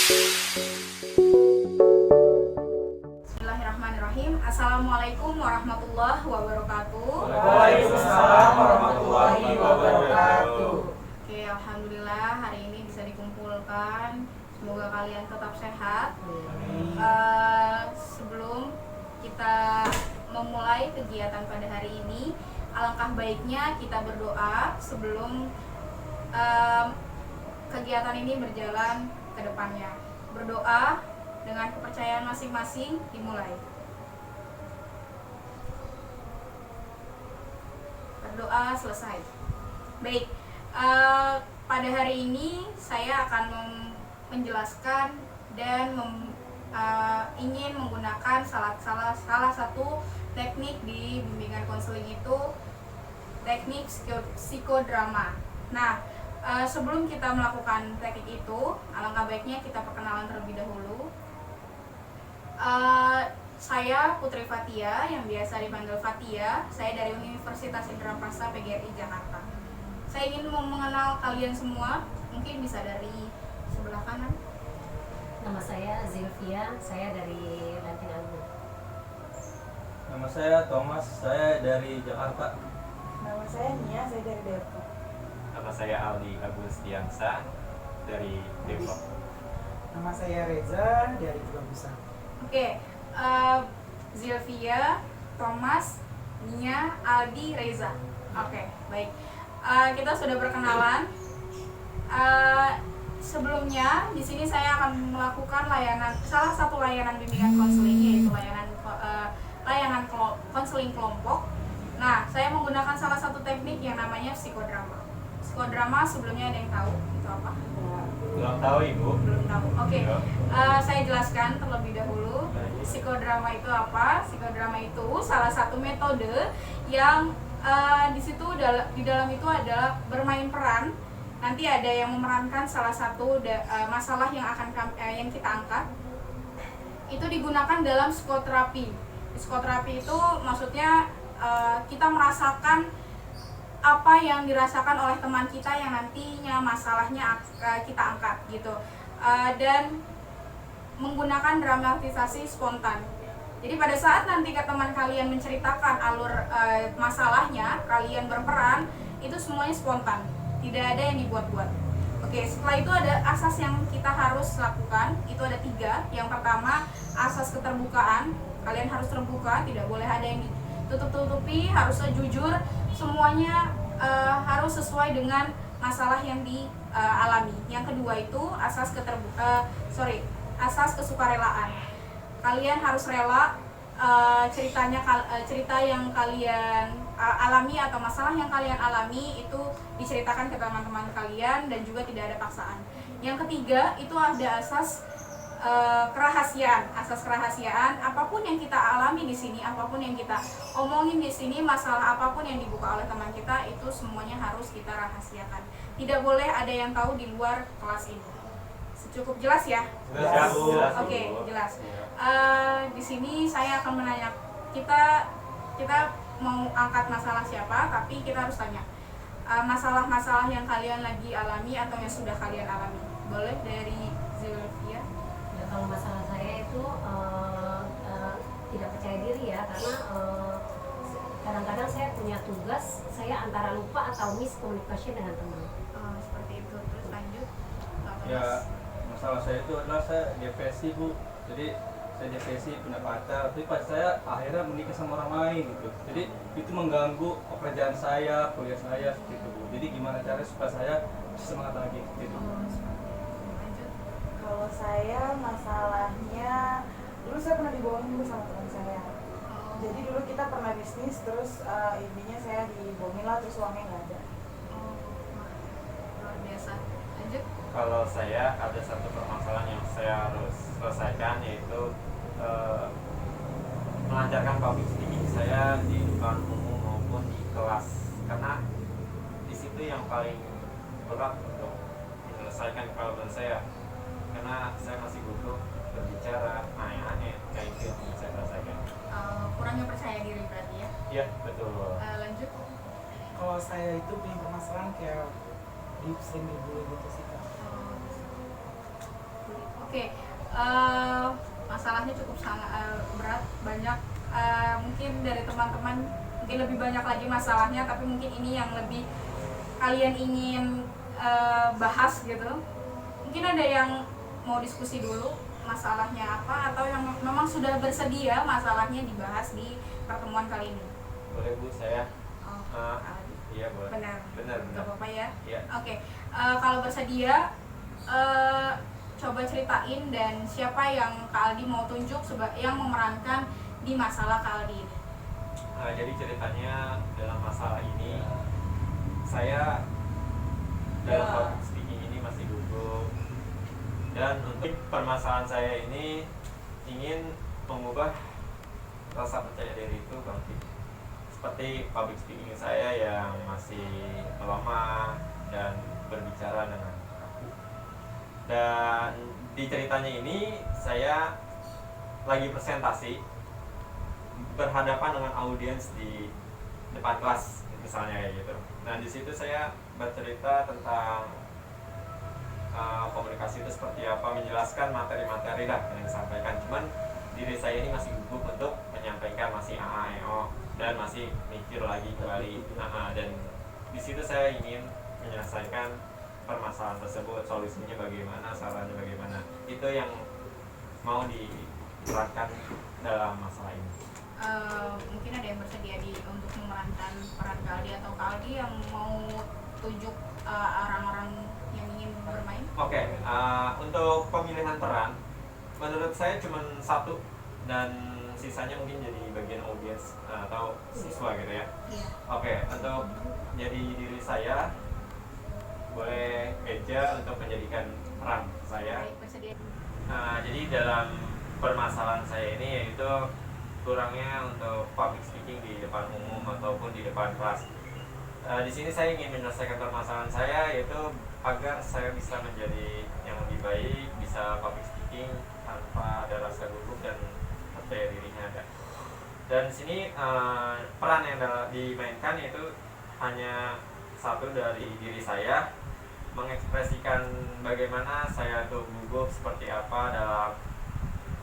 Bismillahirrahmanirrahim. Assalamualaikum warahmatullahi wabarakatuh. Waalaikumsalam warahmatullahi wabarakatuh. Oke, alhamdulillah hari ini bisa dikumpulkan. Semoga kalian tetap sehat. Sebelum kita memulai kegiatan pada hari ini, alangkah baiknya kita berdoa sebelum kegiatan ini berjalan ke depannya. Berdoa dengan kepercayaan masing-masing dimulai. Berdoa selesai. Baik, pada hari ini saya akan menjelaskan dan ingin menggunakan salah satu teknik di bimbingan konseling, itu teknik psikodrama. Nah, sebelum kita melakukan teknik itu, alangkah baiknya kita perkenalan terlebih dahulu. Saya Putri Fatia, yang biasa dipanggil Fatia. Saya dari Universitas Indraprasta PGRI Jakarta. Saya ingin mengenal kalian semua. Mungkin bisa dari sebelah kanan. Nama saya Zilvia, saya dari Lenteng Agung. Nama saya Thomas, saya dari Jakarta. Nama saya Nia, saya dari Depok. Nama saya Aldi Agustiansa dari Depok. Nama saya Reza dari Tubagusa. Oke, Zilvia, Thomas, Nia, Aldi, Reza. Oke, baik. Kita sudah berkenalan. Sebelumnya, di sini saya akan melakukan salah satu layanan bimbingan konseling, yaitu layanan konseling kelompok. Nah, saya menggunakan salah satu teknik yang namanya psikodrama. Psikodrama sebelumnya ada yang tahu itu apa? Belum tahu Ibu. Belum tahu. Oke. Ya. Saya jelaskan terlebih dahulu. Psikodrama itu apa? Psikodrama itu salah satu metode yang di dalam itu adalah bermain peran. Nanti ada yang memerankan salah satu masalah yang yang kita angkat. Itu digunakan dalam psikoterapi. Psikoterapi itu maksudnya kita merasakan apa yang dirasakan oleh teman kita yang nantinya masalahnya kita angkat gitu, dan menggunakan dramatisasi spontan. Jadi pada saat nanti teman kalian menceritakan alur masalahnya, kalian berperan, itu semuanya spontan, tidak ada yang dibuat-buat. Oke, setelah itu ada asas yang kita harus lakukan, itu ada 3. Yang pertama, asas keterbukaan. Kalian harus terbuka, tidak boleh ada yang ditutup-tutupi, harusnya jujur, semuanya harus sesuai dengan masalah yang dialami. Yang kedua itu asas kesukarelaan. Kalian harus rela cerita yang kalian alami atau masalah yang kalian alami itu diceritakan ke teman-teman kalian dan juga tidak ada paksaan. Yang ketiga itu ada asas kerahasiaan. Asas kerahasiaan, apapun yang kita alami di sini, apapun yang kita omongin di sini, masalah apapun yang dibuka oleh teman kita, itu semuanya harus kita rahasiakan. Tidak boleh ada yang tahu di luar kelas ini. Cukup jelas ya? Jelas. Oke, jelas. Di sini saya akan menanya, kita mau angkat masalah siapa, tapi kita harus tanya masalah-masalah yang kalian lagi alami atau yang sudah kalian alami. Boleh dari Zilvia? Ya, kalau masalah saya itu tidak percaya diri ya, karena kadang-kadang saya punya tugas, saya antara lupa atau miscommunication dengan teman. Seperti itu. Terus lanjut. Ya, masalah saya itu adalah saya depresi, Bu. Jadi saya depresi, punya pacar, tapi pacar saya akhirnya menikah sama orang lain gitu. Jadi itu mengganggu pekerjaan saya, kuliah saya seperti itu, Bu. Jadi gimana caranya supaya saya bisa semangat lagi gitu. Lanjut. Kalau saya masalahnya, dulu saya pernah dibohongin juga sama teman saya. Jadi dulu kita pernah bisnis, terus intinya saya dibohongin lah, terus uangnya nggak ada. Luar biasa. Lanjut. Kalau saya ada satu permasalahan yang saya harus selesaikan, yaitu melancarkan public speaking saya di depan umum maupun di kelas, karena di situ yang paling berat untuk menyelesaikan problem saya, karena saya masih butuh berbicara, nanya kayak itu yang saya selesaikan. Kurangnya percaya diri berarti ya. Iya, betul. Lanjut. Kalau saya itu punya permasalahan kayak sering dibully gitu sih, Kak. Oke, Oke, masalahnya cukup sangat berat, banyak. Mungkin dari teman-teman mungkin lebih banyak lagi masalahnya, tapi mungkin ini yang lebih kalian ingin bahas gitu. Mungkin ada yang mau diskusi dulu masalahnya apa, atau yang memang sudah bersedia masalahnya dibahas di pertemuan kali ini. Boleh Bu, saya. Oh, Iya boleh. benar. Benar. Gak apa-apa ya. Iya. Oke, kalau bersedia, coba ceritain dan siapa yang Kak Aldi mau tunjuk yang memerankan di masalah Kak Aldi ini. Jadi ceritanya dalam masalah ini, saya dalam public speaking ini masih gugup, dan untuk permasalahan saya ini ingin mengubah rasa percaya diri itu bangkit. Seperti public speaking saya yang masih melemah dan berbicara dengan kaku. Dan di ceritanya ini saya lagi presentasi berhadapan dengan audiens di depan kelas misalnya kayak gitu. Nah di situ saya bercerita tentang komunikasi itu seperti apa, menjelaskan materi-materi lah yang disampaikan. Cuman diri saya ini masih gugup untuk menyampaikan, masih AAEO dan masih mikir lagi kembali. Dan di situ saya ingin menyelesaikan permasalahan tersebut, solusinya bagaimana, sarannya bagaimana. Itu yang mau diterapkan dalam masalah ini. Mungkin ada yang bersedia untuk memerankan peran Kak Aldi, atau Kak Aldi yang mau tunjuk orang-orang yang ingin bermain? Oke, untuk pemilihan peran menurut saya cuma satu, dan sisanya mungkin jadi bagian audiens atau siswa gitu ya. Iya. Oke, untuk jadi diri saya boleh Eja untuk menjadikan peran saya. Baik, bersedia. Jadi dalam permasalahan saya ini yaitu kurangnya untuk public speaking di depan umum ataupun di depan kelas. Di sini saya ingin menyelesaikan permasalahan saya, yaitu agar saya bisa menjadi yang lebih baik, bisa public speaking tanpa ada rasa gugup dan percaya dirinya ada. Dan di sini peran yang dimainkan yaitu hanya satu dari diri saya, mengekspresikan bagaimana saya tuh gugup seperti apa dalam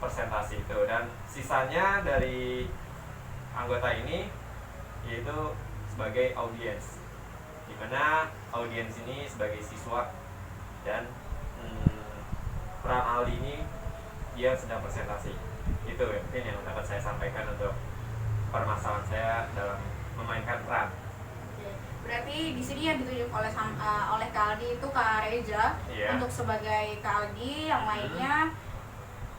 presentasi itu, dan sisanya dari anggota ini yaitu sebagai audiens, dimana audiens ini sebagai siswa, dan peran Aldi ini dia sedang presentasi. Itu mungkin yang dapat saya sampaikan untuk permasalahan saya dalam memainkan peran. Berarti di sini yang ditunjuk oleh Kak Aldi itu Kak Reza, Iya. untuk sebagai Kak Aldi, yang lainnya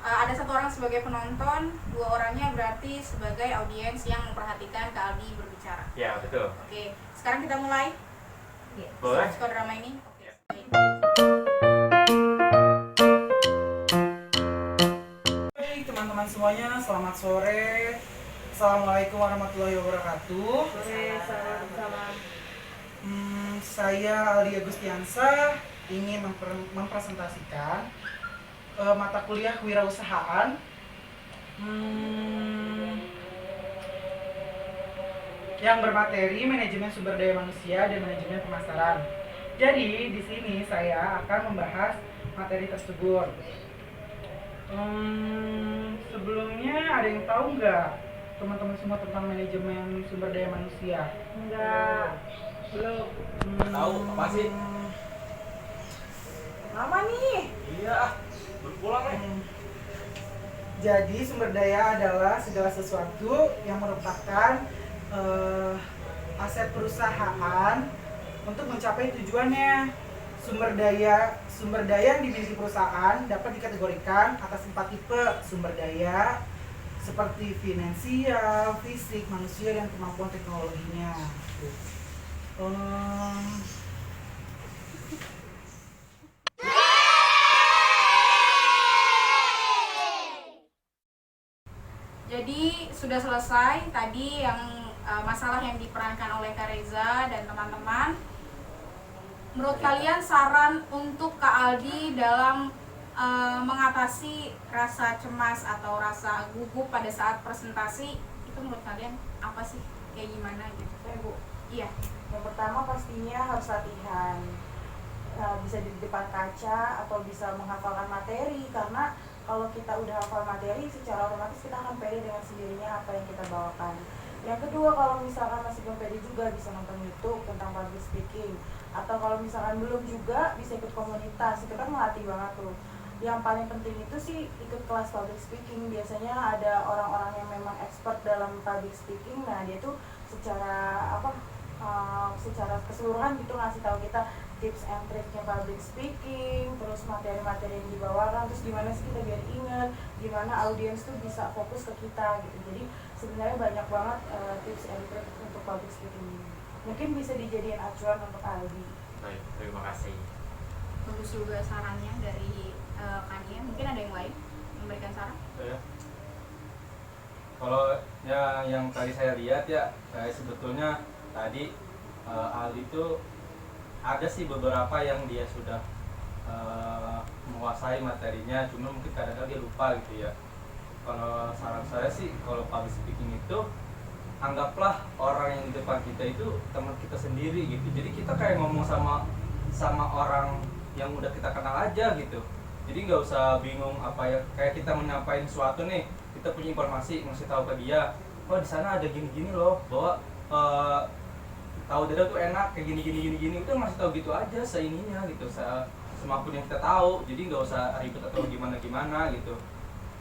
ada satu orang sebagai penonton, dua orangnya berarti sebagai audiens yang memperhatikan Kak Aldi berbicara. Ya betul. Oke, sekarang kita mulai Iya. Boleh. psikodrama ini. Oke, Ya. baik. Hai teman-teman semuanya, selamat sore. Assalamualaikum warahmatullahi wabarakatuh. Salam. Saya Aldi Agustiansa ingin mempresentasikan mata kuliah kewirausahaan yang bermateri manajemen sumber daya manusia dan manajemen pemasaran. Jadi di sini saya akan membahas materi tersebut. Sebelumnya ada yang tahu nggak teman-teman semua tentang manajemen sumber daya manusia? Enggak. Belum. Tahu apa sih? Lama nih. Iya, baru pulang nih. Jadi sumber daya adalah segala sesuatu yang merupakan aset perusahaan untuk mencapai tujuannya. Sumber daya yang dimiliki perusahaan dapat dikategorikan atas 4 tipe sumber daya, seperti finansial, fisik, manusia, dan kemampuan teknologinya. Jadi sudah selesai tadi yang masalah yang diperankan oleh Kak Reza dan teman-teman. Menurut kalian saran untuk Kak Aldi dalam mengatasi rasa cemas atau rasa gugup pada saat presentasi itu menurut kalian apa sih? Kayak gimana gitu? Bu, Iya. yang pertama pastinya harus latihan. bisa di depan kaca atau bisa menghafalkan materi, karena kalau kita udah hafal materi secara otomatis kita akan pede dengan sendirinya apa yang kita bawakan. Yang kedua, kalau misalkan masih belum pede juga bisa nonton YouTube tentang public speaking, atau kalau misalkan belum juga bisa ikut komunitas, itu kan melatih banget tuh. Yang paling penting itu sih ikut kelas public speaking. Biasanya ada orang-orang yang memang expert dalam public speaking, nah dia tuh secara secara keseluruhan gitu ngasih tahu kita tips and triknya public speaking, terus materi-materi yang dibawakan, terus gimana sih kita biar ingat, gimana audiens tuh bisa fokus ke kita gitu. Jadi sebenarnya banyak banget tips and trik untuk public speaking. Mungkin bisa dijadiin acuan untuk Aldi. Baik, terima kasih. Bagus juga sarannya dari Kania. Mungkin ada yang lain memberikan saran? Ya. Kalau yang tadi saya lihat ya, saya sebetulnya tadi Aldi itu ada sih beberapa yang dia sudah menguasai materinya, cuma mungkin kadang-kadang dia lupa gitu ya. Kalau saran saya sih, kalau public speaking itu anggaplah orang yang di depan kita itu teman kita sendiri gitu. Jadi kita kayak ngomong sama orang yang udah kita kenal aja gitu. Jadi nggak usah bingung apa ya, kayak kita menyampaikan sesuatu nih, kita punya informasi ngasih tahu ke dia, oh di sana ada gini-gini loh, bahwa tahu dada tuh enak kayak gini, udah ngasih tahu gitu aja seininya gitu, semapun yang kita tahu. Jadi nggak usah ribet atau gimana gitu.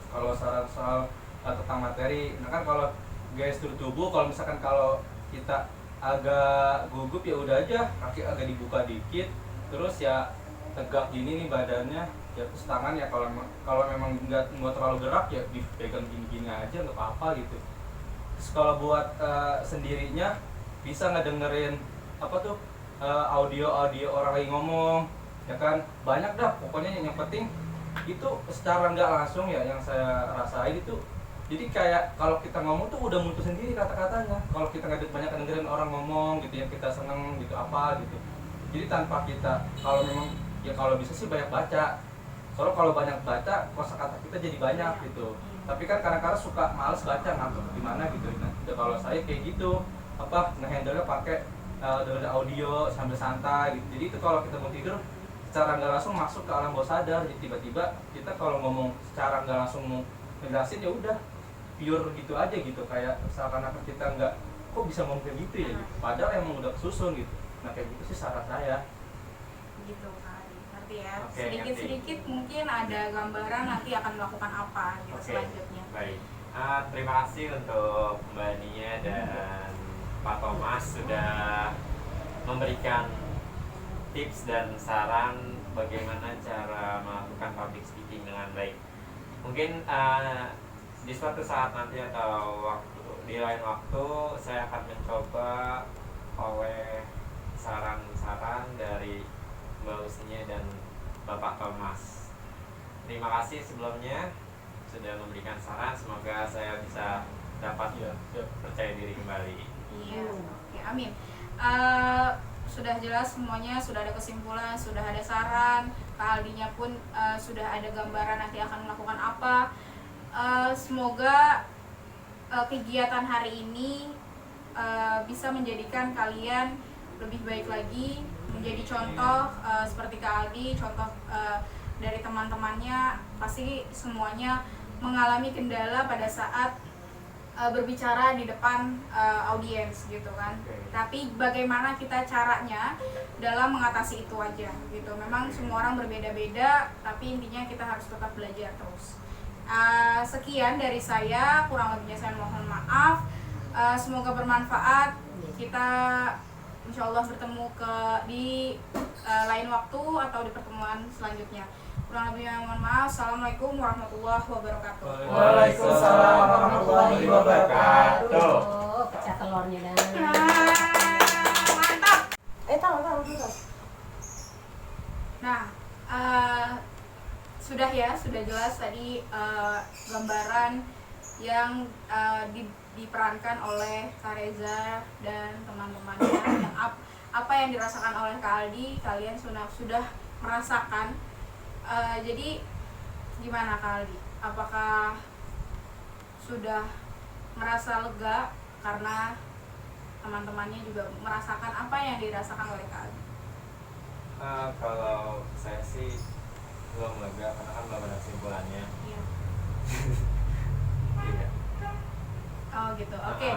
Kalau saran soal tentang materi, nah kan kalau gestur tubuh, kalau misalkan kalau kita agak gugup ya udah aja kaki agak dibuka dikit, terus ya tegak gini nih badannya, ya terus tangan ya kalau memang nggak terlalu gerak ya dipegang gini aja nggak apa-apa gitu. Terus kalau buat sendirinya bisa ngedengerin audio orang lagi ngomong, ya kan banyak dah pokoknya. Yang penting itu secara nggak langsung ya yang saya rasain itu, jadi kayak kalau kita ngomong tuh udah muncul sendiri kata-katanya. Kalau kita nggak banyak dengerin orang ngomong gitu ya, kita seneng gitu apa gitu, jadi tanpa kita, kalau memang ya kalau bisa sih banyak baca. Soalnya kalau banyak baca kosakata kita jadi banyak gitu. Tapi kan kadang-kadang suka males baca, ngantuk gimana gitu. Nah, kalau saya kayak gitu ngehandle-nya pakai dengerin audio sambil santai gitu. Jadi itu kalau kita mau tidur secara nggak langsung masuk ke alam bawah sadar. Jadi tiba-tiba kita kalau ngomong secara nggak langsung mau ngejelasin ya udah pure gitu aja gitu, kayak seakan-akan kita nggak kok bisa ngomong kayak gitu ya gitu. Padahal emang udah kesusun gitu. Nah kayak gitu sih saran saya. Gitu kan, ngerti ya. Oke, Sedikit-sedikit mungkin ada gambaran nanti akan melakukan apa gitu selanjutnya. Baik. Terima kasih untuk Mbak Nia dan Pak Thomas sudah memberikan tips dan saran bagaimana cara melakukan public speaking dengan baik. Mungkin di suatu saat nanti atau di lain waktu saya akan mencoba oleh saran-saran dari Mbak Usnia dan Bapak Thomas. Terima kasih sebelumnya sudah memberikan saran. Semoga saya bisa dapat percaya diri kembali. Iya, oke, amin. Sudah jelas semuanya, sudah ada kesimpulan, sudah ada saran. Kak Aldinya pun sudah ada gambaran nanti akan melakukan apa. Semoga kegiatan hari ini bisa menjadikan kalian lebih baik lagi, menjadi contoh seperti Kak Aldi, contoh dari teman-temannya. Pasti semuanya mengalami kendala pada saat berbicara di depan audiens gitu kan. Tapi bagaimana kita caranya dalam mengatasi itu aja gitu. Memang semua orang berbeda-beda, tapi intinya kita harus tetap belajar terus. Sekian dari saya, kurang lebihnya saya mohon maaf. Semoga bermanfaat. Kita insya Allah bertemu di lain waktu atau di pertemuan selanjutnya. Kurang lebihnya mohon maaf. Assalamualaikum warahmatullahi wabarakatuh. Waalaikumsalam warahmatullahi wabarakatuh. Pecah telurnya dah. Mantap. Tahu. Nah, sudah jelas tadi gambaran yang diperankan oleh Kak Reza dan teman-temannya. Yang apa yang dirasakan oleh Kak Aldi, kalian sudah merasakan. Jadi gimana Kak Aldi? Apakah sudah merasa lega karena teman-temannya juga merasakan apa yang dirasakan oleh Kak Aldi? Kalau saya sih belum lega karena kan belum ada kesimpulannya. Iya. Iya. Oh gitu. Oke.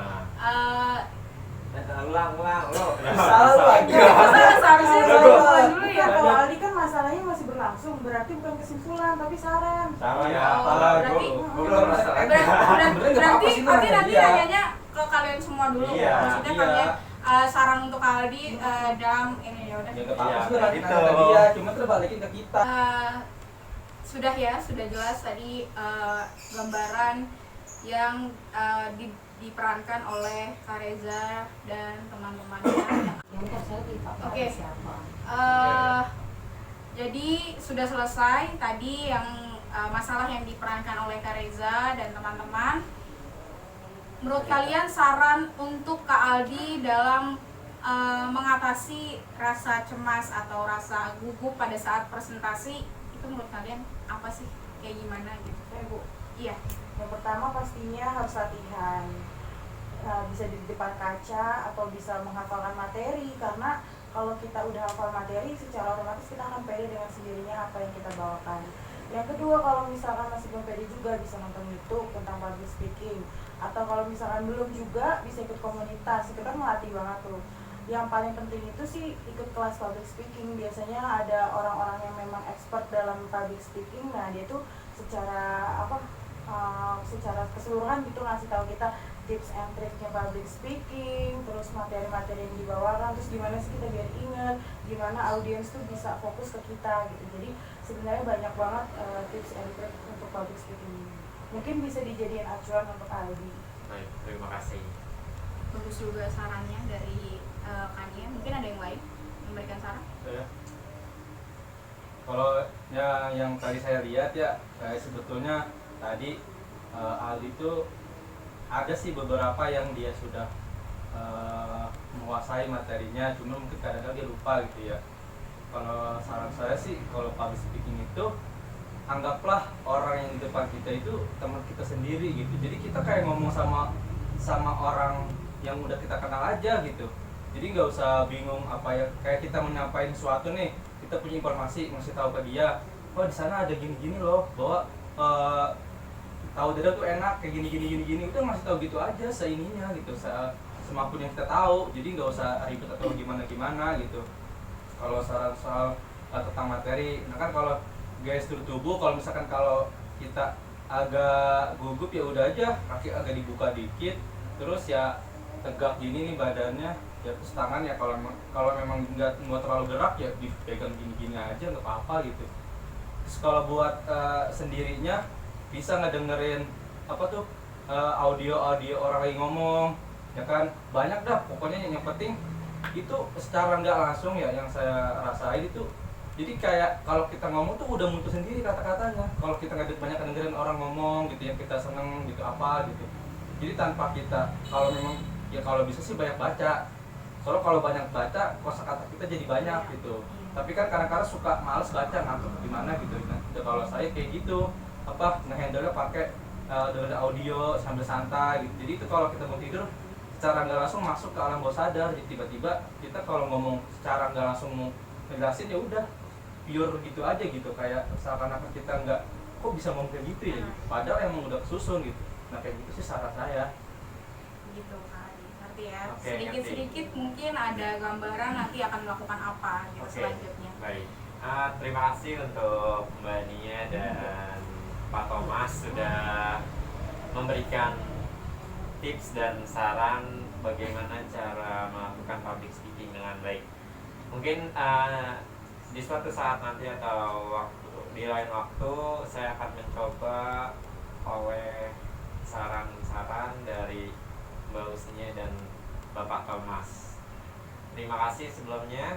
Ulang lo. Salah lagi. Seharusnya kesimpulan dulu ya. Kalau Aldi kan masalahnya masih berlangsung, berarti bukan kesimpulan tapi saran. Saran Iya. Oh, apa? berarti- Sebenarnya Berarti nggak apa-apa sih, Mas. nanti Iya. nanyanya ke kalian semua dulu. Iya, Maksudnya iya. kalian saran untuk Aldi dalam ini ya udah. Ya nggak apa-apa Iya, sih nanti gitu. nanya ke dia, cuma terbalikin ke kita. Sudah ya, sudah jelas tadi gambaran yang diperankan oleh Kak Reza dan teman-temannya. Yang terjadi Pak Oke. siapa? Jadi sudah selesai tadi yang masalah yang diperankan oleh Kak Reza dan teman-teman. Menurut kalian saran untuk Kak Aldi dalam mengatasi rasa cemas atau rasa gugup pada saat presentasi itu menurut kalian apa sih? Kayak gimana gitu? Bu, Iya. yang pertama pastinya harus latihan. Bisa di depan kaca atau bisa menghafalkan materi, karena kalau kita udah hafal materi secara otomatis kita akan pede dengan sendirinya apa yang kita bawakan. Yang kedua, kalau misalkan masih belum pede juga bisa nonton YouTube tentang public speaking, atau kalau misalkan belum juga bisa ikut komunitas, itu kan melatih banget tuh. Yang paling penting itu sih ikut kelas public speaking. Biasanya ada orang-orang yang memang expert dalam public speaking, nah dia tuh secara secara keseluruhan gitu ngasih tahu kita tips and triknya public speaking, terus materi-materi yang dibawakan, terus gimana sih kita biar ingat, gimana audiens tuh bisa fokus ke kita gitu. Jadi sebenarnya banyak banget tips and trik untuk public speaking. Mungkin bisa dijadiin acuan untuk Aldi. Baik, terima kasih. Bagus juga sarannya dari Kania. Mungkin ada yang lain memberikan saran? Ya. Kalau yang tadi saya lihat ya, sebetulnya tadi Aldi itu ada sih beberapa yang dia sudah menguasai materinya, cuma mungkin kadang-kadang dia lupa gitu ya. Kalau saran saya sih, kalau public speaking itu anggaplah orang yang di depan kita itu teman kita sendiri gitu. Jadi kita kayak ngomong sama orang yang udah kita kenal aja gitu. Jadi nggak usah bingung apa ya, kayak kita menyampaikan sesuatu nih, kita punya informasi ngasih tahu ke dia, oh di sana ada gini-gini loh, bahwa tahu dada tuh enak kayak gini, udah ngasih tahu gitu aja seininya gitu, semapun yang kita tahu. Jadi nggak usah ribet atau gimana gitu. Kalau saran soal tentang materi, nah kan kalau gestur tubuh, kalau misalkan kalau kita agak gugup ya udah aja kaki agak dibuka dikit, terus ya tegak gini nih badannya, ya terus tangan ya kalau memang nggak terlalu gerak ya dipegang gini aja nggak apa-apa gitu. Terus kalau buat sendirinya bisa ngedengerin apa tuh audio orang lagi ngomong, ya kan banyak dah pokoknya. Yang penting itu secara nggak langsung ya, yang saya rasain itu jadi kayak kalau kita ngomong tuh udah muncul sendiri kata-katanya. Kalau kita nggak banyak dengerin orang ngomong gitu yang kita seneng gitu apa gitu, jadi tanpa kita, kalau memang ya kalau bisa sih banyak baca. Soalnya kalau banyak baca kosakata kita jadi banyak gitu. Tapi kan kadang-kadang suka males baca, ngantuk gimana gitu. Nah, kalau saya kayak gitu ngehandle-nya pakai dengan audio sambil santai gitu. Jadi itu kalau kita mau tidur secara nggak langsung masuk ke alam bawah sadar. Jadi tiba-tiba kita kalau ngomong secara nggak langsung mau ngejelasin ya udah pure gitu aja gitu, kayak seakan-akan kita nggak kok bisa ngomong kayak gitu ya gitu. Padahal emang udah kesusun gitu. Nah kayak gitu sih saran saya. Gitu Kak, ngerti ya. Oke, Sedikit-sedikit mungkin ada gambaran nanti akan melakukan apa gitu Oke. selanjutnya. Baik. Terima kasih untuk Mbak Nia dan Pak Thomas sudah memberikan tips dan saran bagaimana cara melakukan public speaking dengan baik. Mungkin di suatu saat nanti atau di lain waktu saya akan mencoba oleh saran-saran dari Mbak Usnia dan Bapak Thomas. Terima kasih sebelumnya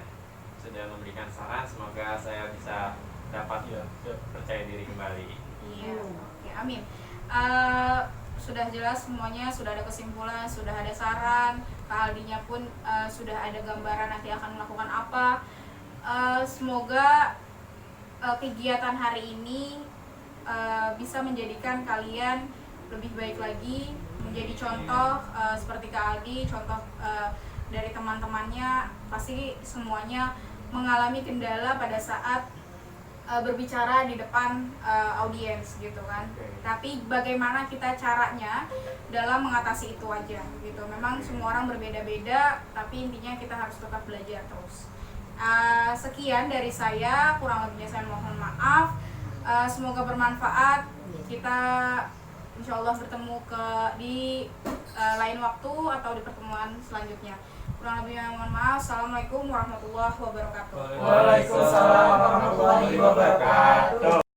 sudah memberikan saran. Semoga saya bisa dapat percaya diri kembali. Iya, oke, amin. Sudah jelas semuanya, sudah ada kesimpulan, sudah ada saran. Kak Aldinya pun sudah ada gambaran nanti akan melakukan apa. Semoga kegiatan hari ini bisa menjadikan kalian lebih baik lagi, menjadi contoh seperti Kak Aldi, contoh dari teman-temannya. Pasti semuanya mengalami kendala pada saat berbicara di depan audiens gitu kan. Tapi bagaimana kita caranya dalam mengatasi itu aja gitu. Memang semua orang berbeda-beda, tapi intinya kita harus tetap belajar terus. Sekian dari saya, kurang lebihnya saya mohon maaf. Semoga bermanfaat. Kita insya Allah bertemu di lain waktu atau di pertemuan selanjutnya. Kurang lebihnya mohon maaf. Assalamualaikum warahmatullahi wabarakatuh. Waalaikumsalam warahmatullahi wabarakatuh.